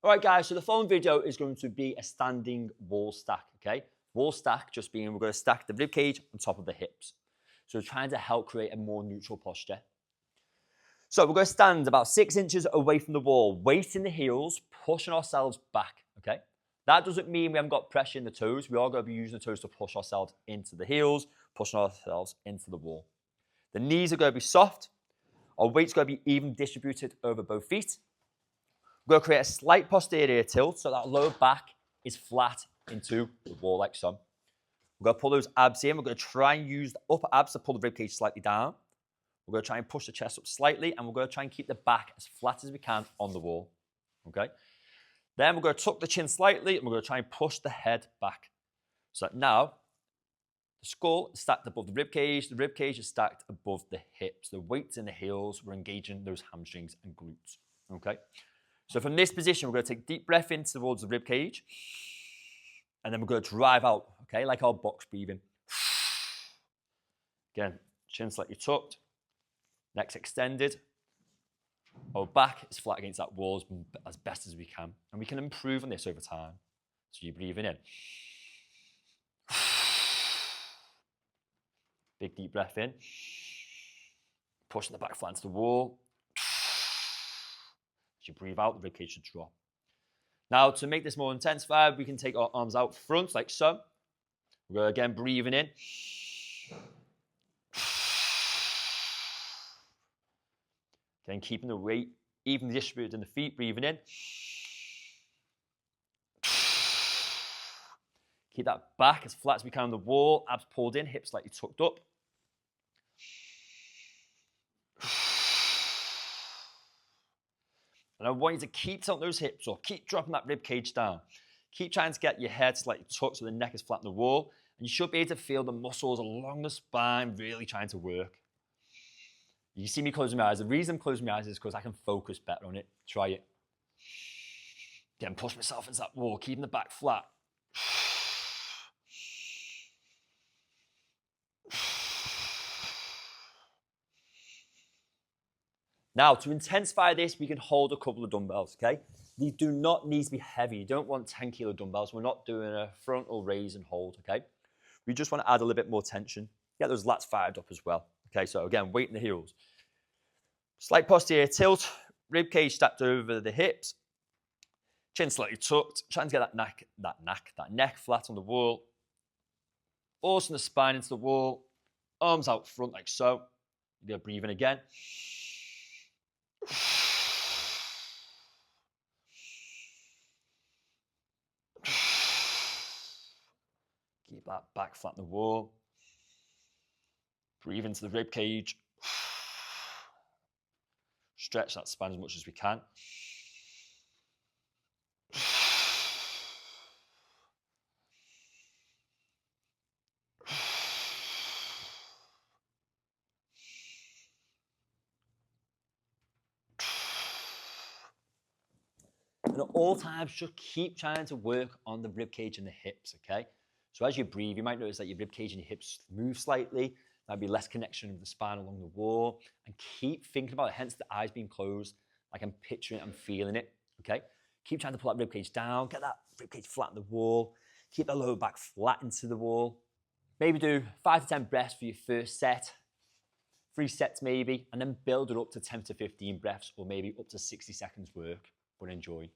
All right, guys, so the following video is going to be a standing wall stack, okay? Wall stack just being we're going to stack the rib cage on top of the hips. So we're trying to help create a more neutral posture. So we're going to stand about 6 inches away from the wall, weight in the heels, pushing ourselves back, okay? That doesn't mean we haven't got pressure in the toes. We are going to be using the toes to push ourselves into the heels, pushing ourselves into the wall. The knees are going to be soft. Our weight's going to be even distributed over both feet. We're going to create a slight posterior tilt so that lower back is flat into the wall like so. We're going to pull those abs in. We're going to try and use the upper abs to pull the ribcage slightly down. We're going to try and push the chest up slightly, and we're going to try and keep the back as flat as we can on the wall. Okay? Then we're going to tuck the chin slightly, and we're going to try and push the head back. So that now, the skull is stacked above the ribcage is stacked above the hips. The weight's in the heels. We're engaging those hamstrings and glutes. Okay? So from this position, we're going to take a deep breath in towards the rib cage, and then we're going to drive out, okay, like our box breathing. Again, chin slightly tucked, neck's extended. Our back is flat against that wall as best as we can, and we can improve on this over time. So you're breathing in. Big deep breath in. Pushing the back flat into the wall. As you breathe out, the ribcage should drop. Now, to make this more intensified, we can take our arms out front like so. We're going to again breathing in. Again, keeping the weight evenly distributed in the feet, breathing in. Keep that back as flat as we can on the wall, abs pulled in, hips slightly tucked up. And I want you to keep tilting those hips up, keep dropping that rib cage down. Keep trying to get your head slightly tucked so the neck is flat on the wall, and you should be able to feel the muscles along the spine really trying to work. You see me closing my eyes. The reason I'm closing my eyes is because I can focus better on it. Try it. Again, push myself into that wall, keeping the back flat. Now, to intensify this, we can hold a couple of dumbbells, okay? These do not need to be heavy. You don't want 10-kilo dumbbells. We're not doing a frontal raise and hold, okay? We just want to add a little bit more tension. Get those lats fired up as well. Okay, so again, weight in the heels. Slight posterior tilt, rib cage stacked over the hips, chin slightly tucked, trying to get that neck flat on the wall. Forcing the spine into the wall, arms out front like so. You're breathing again. Keep that back flat on the wall. Breathe into the rib cage. Stretch that spine as much as we can. And at all times, just keep trying to work on the rib cage and the hips, okay? So as you breathe, you might notice that your rib cage and your hips move slightly. There'll be less connection with the spine along the wall. And keep thinking about it, hence the eyes being closed, like I'm picturing it, I'm feeling it, okay? Keep trying to pull that rib cage down, get that rib cage flat on the wall, keep the lower back flat into the wall. Maybe do 5 to 10 breaths for your first set, 3 sets maybe, and then build it up to 10 to 15 breaths, or maybe up to 60 seconds work, but enjoy.